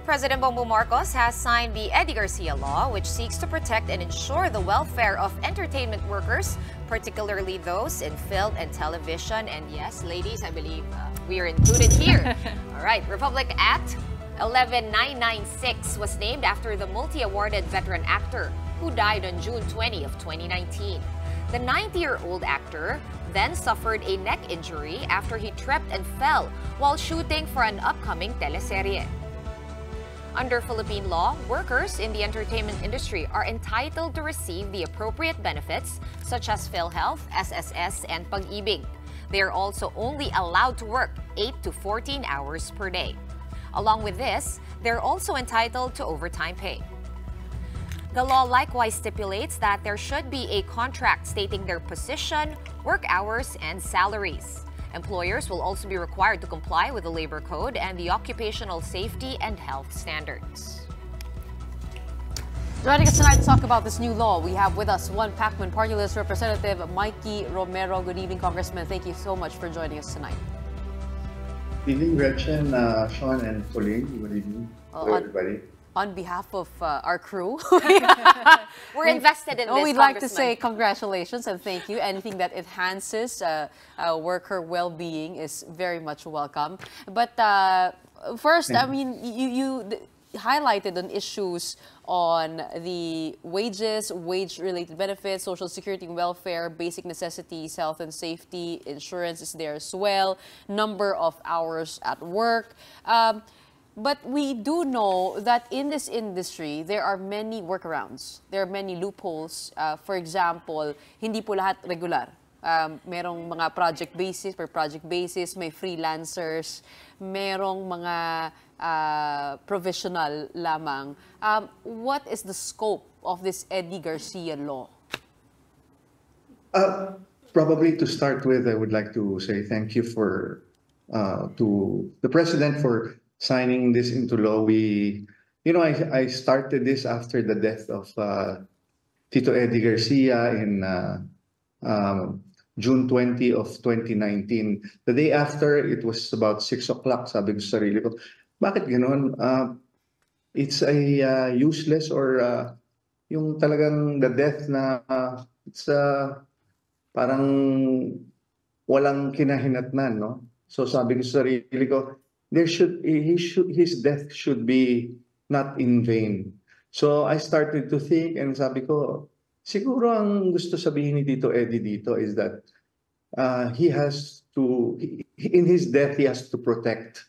President Bongbong Marcos has signed the Eddie Garcia Law, which seeks to protect and ensure the welfare of entertainment workers, particularly those in film and television. And yes, ladies, I believe we are included here. All right, Republic Act 11996 was named after the multi-awarded veteran actor who died on June 20 of 2019. The 90-year-old actor then suffered a neck injury after he tripped and fell while shooting for an upcoming teleserye. Under Philippine law, workers in the entertainment industry are entitled to receive the appropriate benefits such as PhilHealth, SSS, and Pag-ibig. They are also only allowed to work 8 to 14 hours per day. Along with this, they're also entitled to overtime pay. The law likewise stipulates that there should be a contract stating their position, work hours, and salaries. Employers will also be required to comply with the labor code and the occupational safety and health standards. Joining us tonight to talk about this new law, we have with us one Pacman Party List Representative Mikey Romero. Good evening, Congressman. Thank you so much for joining us tonight. Good evening, Gretchen, Sean, and Pauline. Good evening to everybody. On behalf of our crew, we're invested in this. We'd like to say congratulations and thank you. Anything that enhances worker well-being is very much welcome. But first, I mean, you highlighted on issues on the wages, wage-related benefits, social security and welfare, basic necessities, health and safety, insurance is there as well, number of hours at work. But we do know that in this industry, there are many workarounds. There are many loopholes. For example, hindi po lahat regular. Merong mga project basis, per project basis, may freelancers, merong mga provisional lamang. What is the scope of this Eddie Garcia law? Probably to start with, I would like to say thank you to the President for signing this into law. I started this after the death of Tito Eddie Garcia in June 20 of 2019. The day after, it was about 6 o'clock. Sabi ko sa sarili ko, bakit gano'n? It's a useless or yung talagang the death na it's parang walang kinahinatnan, no? So sabi ko sa sarili ko, his death should be not in vain. So I started to think and sabi ko, siguro ang gusto sabihin ni Tito Eddie dito is that in his death, he has to protect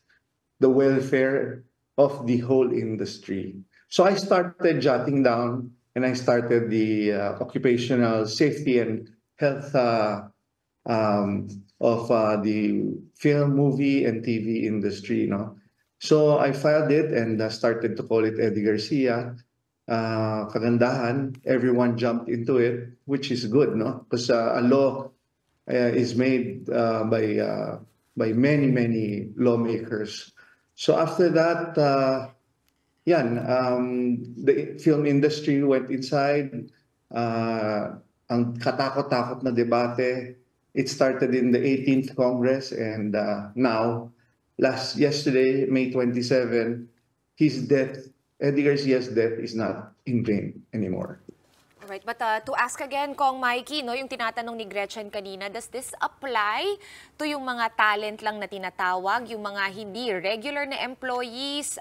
the welfare of the whole industry. So I started jotting down and I started the occupational safety and health of the film, movie, and TV industry, you know. So I filed it and started to call it Eddie Garcia. Kagandahan, everyone jumped into it, which is good, no? Because a law is made by many lawmakers. So after that, the film industry went inside. Ang katakot-takot na debate. It started in the 18th Congress, and now, yesterday, May 27, his death, Eddie Garcia's death, is not in vain anymore. All right, but to ask again, Kong Mikey, no, yung tinatanong ni Gretchen kanina, does this apply to yung mga talent lang na tinatawag, yung mga hindi regular na employees?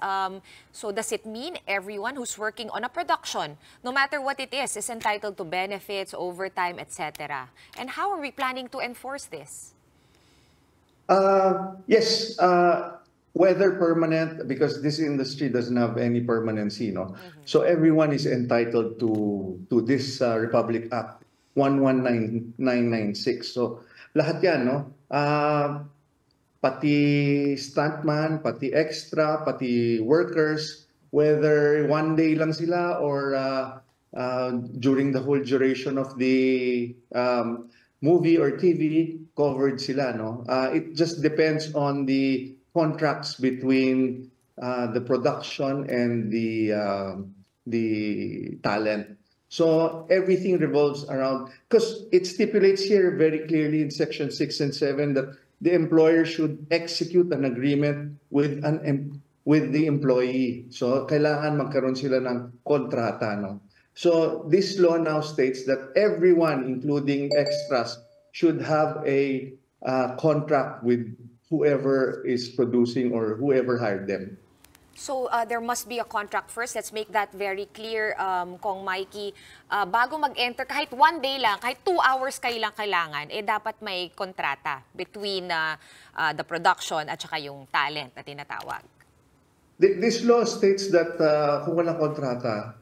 So does it mean everyone who's working on a production, no matter what it is entitled to benefits, overtime, etc.? And how are we planning to enforce this? Yes, whether permanent, because this industry doesn't have any permanency, no? So everyone is entitled to this Republic Act 11996. So lahat yan, no? Pati stuntman, pati extra, pati workers, whether one day lang sila or during the whole duration of the movie or TV, covered sila, no? It just depends on the contracts between the production and the talent. So everything revolves around, because it stipulates here very clearly in Section 6 and 7 that the employer should execute an agreement with with the employee. So kailangan magkaroon sila ng kontrata, no? So this law now states that everyone, including extras, should have a contract with whoever is producing or whoever hired them. So there must be a contract first. Let's make that very clear, Kong Mikey. Bago mag-enter, kahit one day lang, kahit 2 hours kayo lang kailangan, dapat may kontrata between the production at saka yung talent na tinatawag. This law states that kung walang kontrata,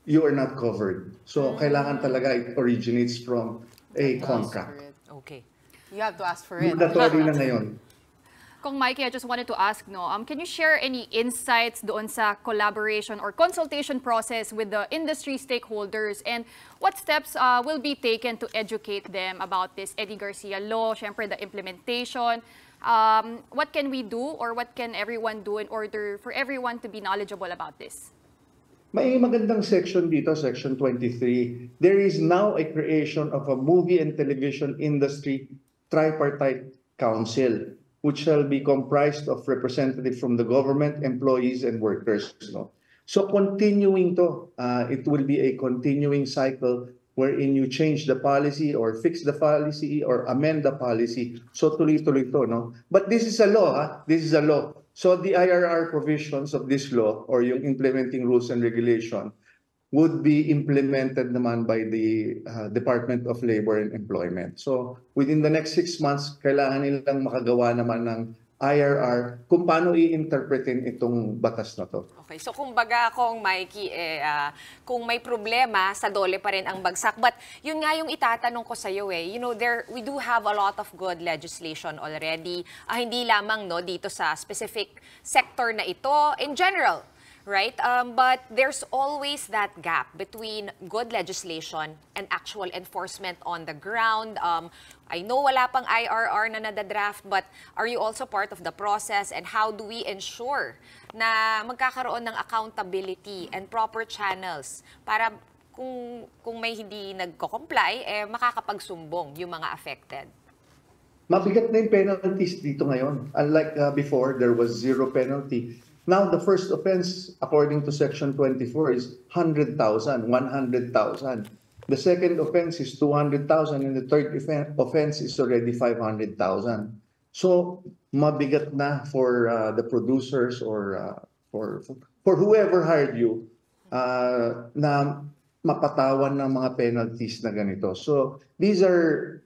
you are not covered. So kailangan talaga it originates from a contract. Okay. You have to ask for it. Mandatory na ngayon. Kung Mikey, I just wanted to ask, can you share any insights doon sa collaboration or consultation process with the industry stakeholders, and what steps will be taken to educate them about this Eddie Garcia law, syempre the implementation? What can we do, or what can everyone do in order for everyone to be knowledgeable about this? May magandang section dito, section 23. There is now a creation of a movie and television industry tripartite council, which shall be comprised of representatives from the government, employees, and workers. No? So continuing to, it will be a continuing cycle wherein you change the policy or fix the policy or amend the policy. So tuloy-tuloy to, no? But this is a law, ha? This is a law. So the IRR provisions of this law or yung implementing rules and regulation would be implemented naman by the Department of Labor and Employment. So within the next 6 months, kailangan nilang makagawa naman ng IRR kung paano i-interpretin itong batas na to. Okay, so kumbaga Kong Mikey, kung may problema, sa dole pa rin ang bagsak. But yun nga yung itatanong ko sa iyo we do have a lot of good legislation already. Hindi lamang dito sa specific sector na ito, in general. Right? But there's always that gap between good legislation and actual enforcement on the ground. I know wala pang IRR na nadadraft, but are you also part of the process? And how do we ensure na magkakaroon ng accountability and proper channels para kung may hindi nagko-comply, makakapagsumbong yung mga affected? Mabigat na yung penalties dito ngayon. Unlike before, there was zero penalty. Now, the first offense, according to Section 24, is 100,000, 100,000. The second offense is 200,000, and the third offense is already 500,000. So, mabigat na for the producers or for whoever hired you na mapatawan ng mga penalties na ganito. So, these are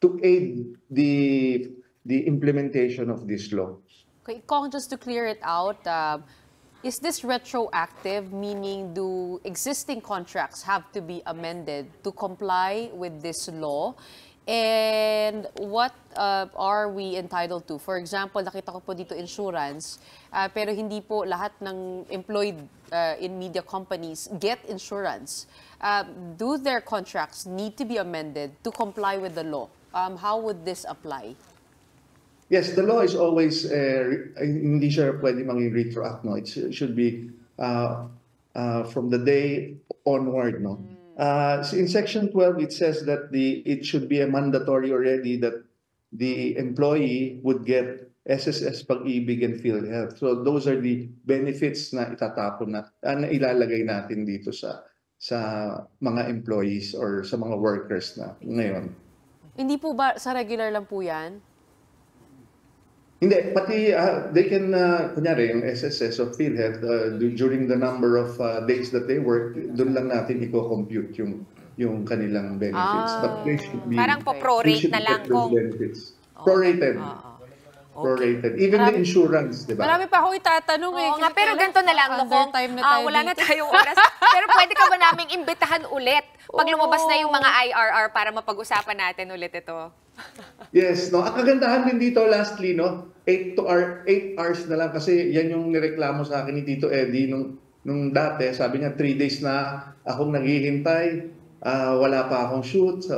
to aid the implementation of this law. Okay, Kong, just to clear it out, is this retroactive, meaning do existing contracts have to be amended to comply with this law? And what are we entitled to? For example, nakita ko po dito insurance, pero hindi po lahat ng employed in media companies get insurance. Do their contracts need to be amended to comply with the law? How would this apply? Yes, the law is always, hindi siya pwede maging retroact, no? It should be from the day onward, no? So in Section 12, it says that it should be a mandatory already that the employee would get SSS Pag-ibig and PhilHealth. So those are the benefits na itatapon na ilalagay natin dito sa mga employees or sa mga workers na ngayon. Hindi po ba sa regular lang po yan? Hindi, pati they can, kunyari, yung SSS of PhilHealth, during the number of days that they work, doon lang natin i-compute yung kanilang benefits. But they should be, parang po-prorate na lang kung... benefits. Prorated. Prorated. Even the insurance, di ba? Marami pa ako itatanong Oo nga, pero ganito na lang, Kong. Wala na tayong oras. Pero pwede ka ba naming imbitahan ulit pag lumabas na yung mga IRR para mapag-usapan natin ulit ito? Yes, no. Ang kagandahan din dito, lastly, no, 8 hours na lang kasi yan yung nireklamo sa akin ni Tito Eddie nung dati. Sabi niya, 3 days na akong naghihintay, wala pa akong shoot. So,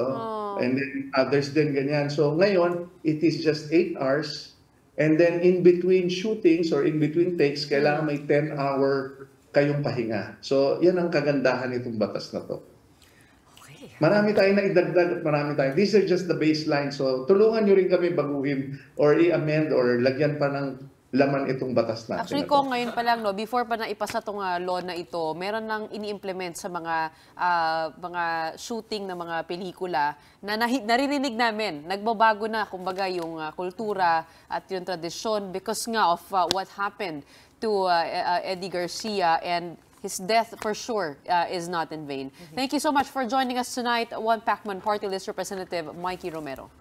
and then others din ganyan. So ngayon, it is just 8 hours. And then in between shootings or in between takes, kailangan may 10-hour kayong pahinga. So yan ang kagandahan nitong batas na to. Okay. marami tayong naidagdag at marami tayong. These are just the baseline. So tulungan nyo rin kami baguhin or i-amend or lagyan pa ng laman itong batas natin. Actually, kung ngayon pa lang, no, before pa na ipasa itong law na ito, meron nang ini-implement sa mga shooting ng mga pelikula na naririnig namin. Nagbabago na, kumbaga, yung kultura at yung tradisyon because nga of what happened to Eddie Garcia, and his death for sure is not in vain. Thank you so much for joining us tonight, One Pacman Party List Representative Mikey Romero.